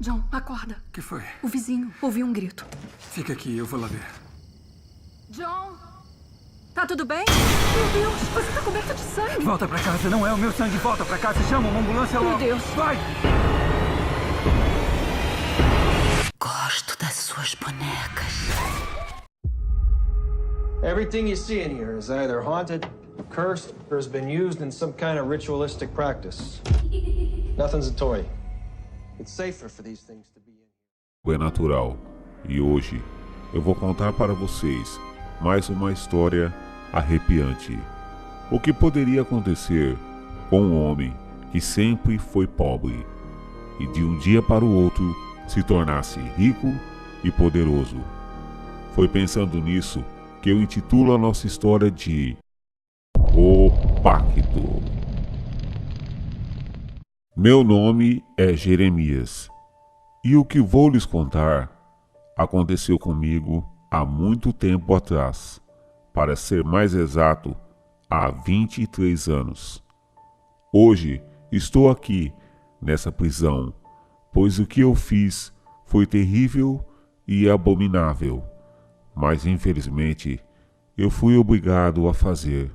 John, acorda. O que foi? O vizinho ouviu um grito. Fica aqui, eu vou lá ver. John! Tá tudo bem? Meu Deus, você tá coberto de sangue. Volta pra casa, não é o meu sangue. Volta pra casa, chama uma ambulância logo. Meu Deus. Vai! Gosto das suas bonecas. Everything you see in here is either haunted, cursed, or has been used in some kind of ritualistic practice. Nothing's a toy. It's safer for these things to be in here. É natural. E hoje eu vou contar para vocês mais uma história arrepiante. O que poderia acontecer com um homem que sempre foi pobre e de um dia para o outro se tornasse rico e poderoso. Foi pensando nisso que eu intitulo a nossa história de O Pacto. Meu nome é Jeremias e o que vou lhes contar aconteceu comigo há muito tempo atrás, para ser mais exato, há 23 anos. Hoje estou aqui nessa prisão, pois o que eu fiz foi terrível e abominável, mas infelizmente eu fui obrigado a fazer,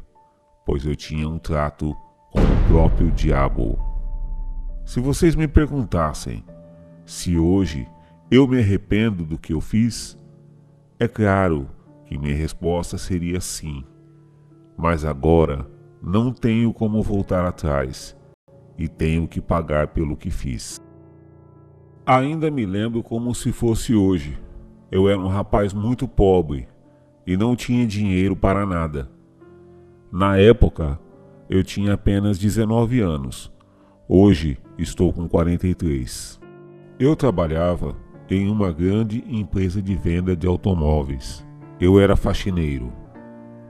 pois eu tinha um trato com o próprio diabo. Se vocês me perguntassem se hoje eu me arrependo do que eu fiz, é claro que minha resposta seria sim, mas agora não tenho como voltar atrás e tenho que pagar pelo que fiz. Ainda me lembro como se fosse hoje. Eu era um rapaz muito pobre e não tinha dinheiro para nada. Na época, eu tinha apenas 19 anos. Hoje estou com 43. Eu trabalhava em uma grande empresa de venda de automóveis. Eu era faxineiro.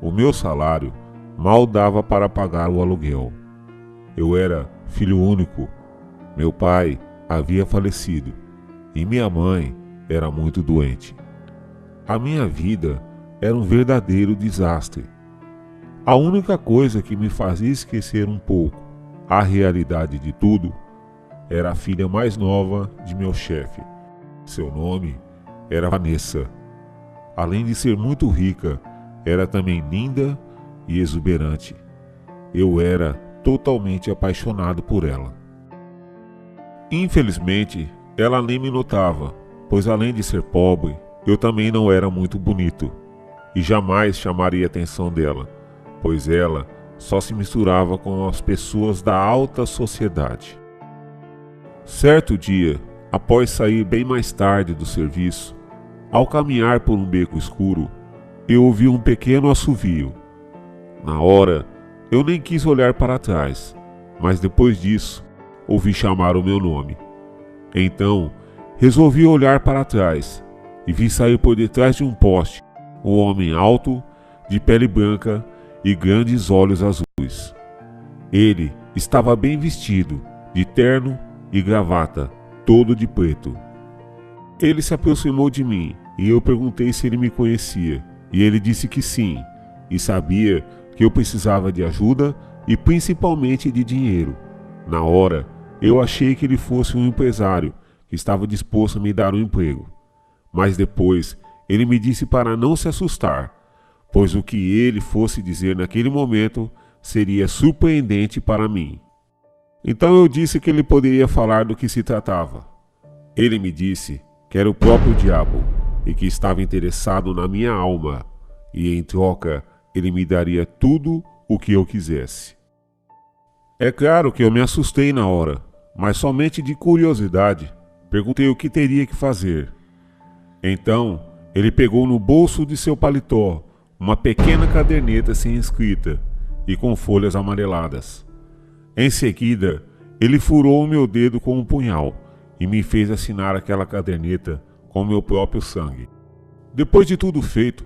O meu salário mal dava para pagar o aluguel. Eu era filho único. Meu pai havia falecido e minha mãe era muito doente. A minha vida era um verdadeiro desastre. A única coisa que me fazia esquecer um pouco a realidade de tudo era a filha mais nova de meu chefe. Seu nome era Vanessa. Além de ser muito rica, era também linda e exuberante. Eu era totalmente apaixonado por ela. Infelizmente, ela nem me notava, pois além de ser pobre, eu também não era muito bonito e jamais chamaria a atenção dela, pois ela só se misturava com as pessoas da alta sociedade. Certo dia, após sair bem mais tarde do serviço, ao caminhar por um beco escuro, eu ouvi um pequeno assovio. Na hora, eu nem quis olhar para trás, mas depois disso, ouvi chamar o meu nome. Então, resolvi olhar para trás e vi sair por detrás de um poste um homem alto, de pele branca e grandes olhos azuis. Ele estava bem vestido, de terno e gravata, todo de preto. Ele se aproximou de mim e eu perguntei se ele me conhecia, e ele disse que sim, e sabia que eu precisava de ajuda e principalmente de dinheiro. Na hora, eu achei que ele fosse um empresário que estava disposto a me dar um emprego. Mas depois, ele me disse para não se assustar, pois o que ele fosse dizer naquele momento seria surpreendente para mim. Então eu disse que ele poderia falar do que se tratava. Ele me disse que era o próprio diabo e que estava interessado na minha alma, e em troca ele me daria tudo o que eu quisesse. É claro que eu me assustei na hora, mas somente de curiosidade, perguntei o que teria que fazer. Então, ele pegou no bolso de seu paletó uma pequena caderneta sem escrita e com folhas amareladas. Em seguida, ele furou o meu dedo com um punhal e me fez assinar aquela caderneta com meu próprio sangue. Depois de tudo feito,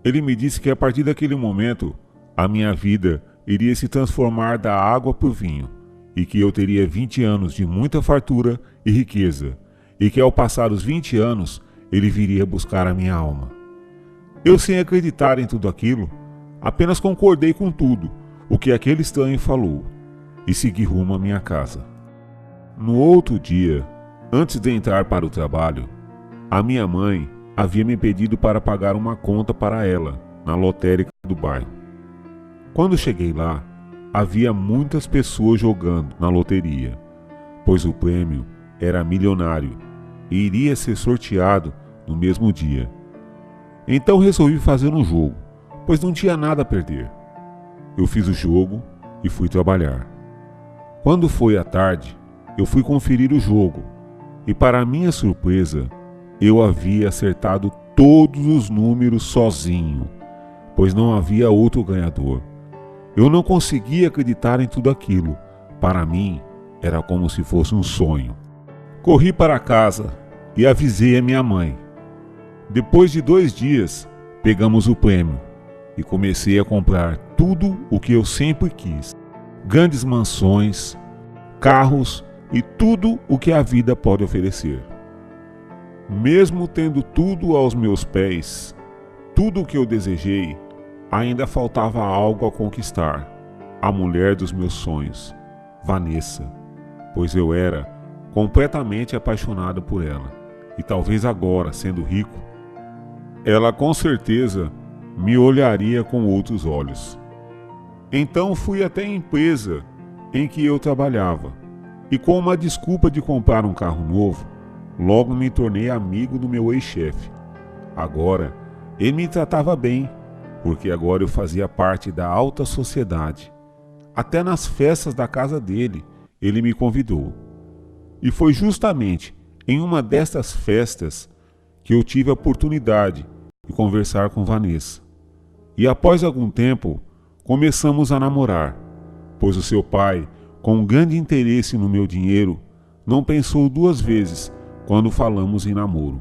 ele me disse que a partir daquele momento, a minha vida iria se transformar da água para o vinho e que eu teria 20 anos de muita fartura e riqueza e que ao passar os 20 anos, ele viria buscar a minha alma. Eu, sem acreditar em tudo aquilo, apenas concordei com tudo o que aquele estranho falou e segui rumo à minha casa. No outro dia, Antes de entrar para o trabalho, a minha mãe havia me pedido para pagar uma conta para ela na lotérica do bairro. Quando cheguei lá, havia muitas pessoas jogando na loteria, pois o prêmio era milionário e iria ser sorteado no mesmo dia. Então resolvi fazer um jogo, pois não tinha nada a perder. Eu fiz o jogo e fui trabalhar. Quando foi à tarde, eu fui conferir o jogo e, para minha surpresa, eu havia acertado todos os números sozinho, pois não havia outro ganhador. Eu não conseguia acreditar em tudo aquilo. Para mim, era como se fosse um sonho. Corri para casa e avisei a minha mãe. Depois de 2 dias, pegamos o prêmio e comecei a comprar tudo o que eu sempre quis. Grandes mansões, carros e tudo o que a vida pode oferecer. Mesmo tendo tudo aos meus pés, tudo o que eu desejei, ainda faltava algo a conquistar: a mulher dos meus sonhos, Vanessa, pois eu era completamente apaixonado por ela, e talvez agora, sendo rico, ela com certeza me olharia com outros olhos. Então fui até a empresa em que eu trabalhava, e com uma desculpa de comprar um carro novo, logo me tornei amigo do meu ex-chefe. Agora, ele me tratava bem, porque agora eu fazia parte da alta sociedade. Até nas festas da casa dele, ele me convidou. E foi justamente em uma destas festas que eu tive a oportunidade de conversar com Vanessa. E após algum tempo, começamos a namorar, pois o seu pai, com um grande interesse no meu dinheiro, não pensou 2 vezes quando falamos em namoro.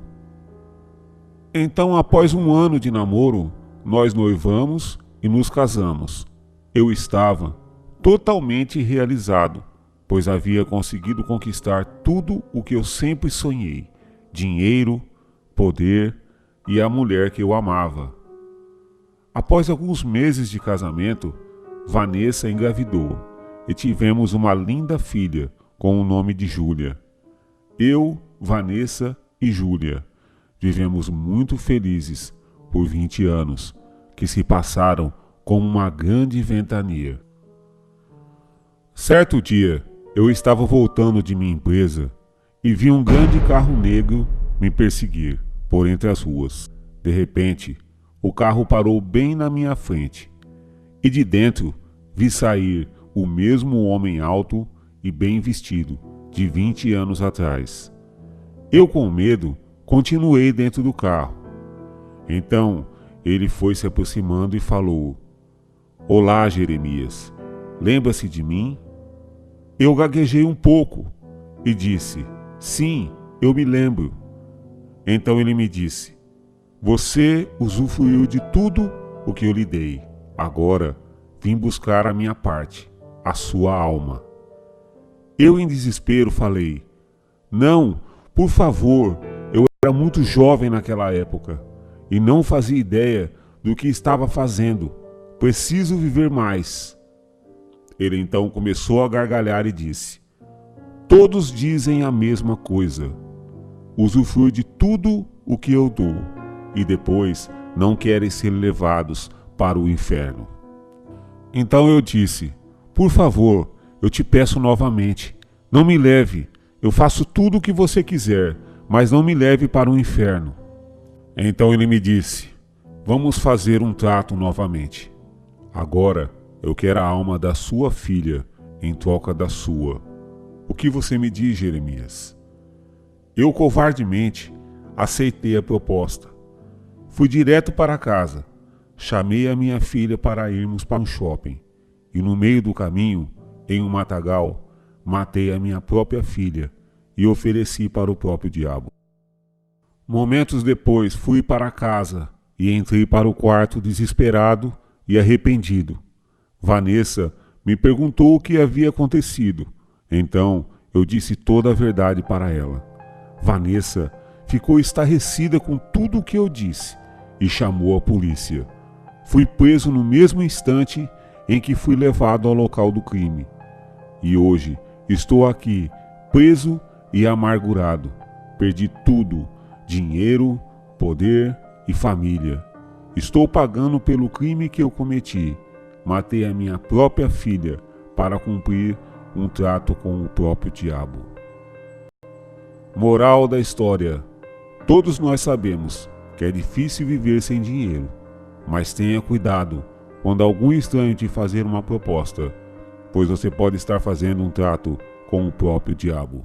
Então, após 1 ano de namoro, nós noivamos e nos casamos. Eu estava totalmente realizado, pois havia conseguido conquistar tudo o que eu sempre sonhei: dinheiro, poder e a mulher que eu amava. Após alguns meses de casamento, Vanessa engravidou e tivemos uma linda filha com o nome de Júlia. Eu, Vanessa e Júlia vivemos muito felizes por 20 anos, que se passaram como uma grande ventania. Certo dia, eu estava voltando de minha empresa e vi um grande carro negro me perseguir por entre as ruas. De repente, o carro parou bem na minha frente e de dentro vi sair o mesmo homem alto e bem vestido de 20 anos atrás. Eu, com medo, continuei dentro do carro. Então, ele foi se aproximando e falou: "Olá, Jeremias, lembra-se de mim?" Eu gaguejei um pouco e disse: "Sim, eu me lembro." Então ele me disse: "Você usufruiu de tudo o que eu lhe dei. Agora vim buscar a minha parte, a sua alma." Eu, em desespero, falei: "Não, por favor, eu era muito jovem naquela época e não fazia ideia do que estava fazendo. Preciso viver mais." Ele então começou a gargalhar e disse: "Todos dizem a mesma coisa. Usufrui de tudo o que eu dou e depois não querem ser levados para o inferno." Então eu disse: "Por favor, eu te peço novamente, não me leve. Eu faço tudo o que você quiser, mas não me leve para o inferno." Então ele me disse: "Vamos fazer um trato novamente. Agora eu quero a alma da sua filha em troca da sua. O que você me diz, Jeremias?" Eu covardemente aceitei a proposta. Fui direto para casa, chamei a minha filha para irmos para um shopping e no meio do caminho, em um matagal, matei a minha própria filha e ofereci para o próprio diabo. Momentos depois fui para casa e entrei para o quarto desesperado e arrependido. Vanessa me perguntou o que havia acontecido. Então eu disse toda a verdade para ela. Vanessa ficou estarrecida com tudo o que eu disse e chamou a polícia. Fui preso no mesmo instante em que fui levado ao local do crime. E hoje estou aqui, preso e amargurado. Perdi tudo: dinheiro, poder e família. Estou pagando pelo crime que eu cometi. Matei a minha própria filha para cumprir um trato com o próprio diabo. Moral da história: todos nós sabemos que é difícil viver sem dinheiro, mas tenha cuidado quando algum estranho te fazer uma proposta, pois você pode estar fazendo um trato com o próprio diabo.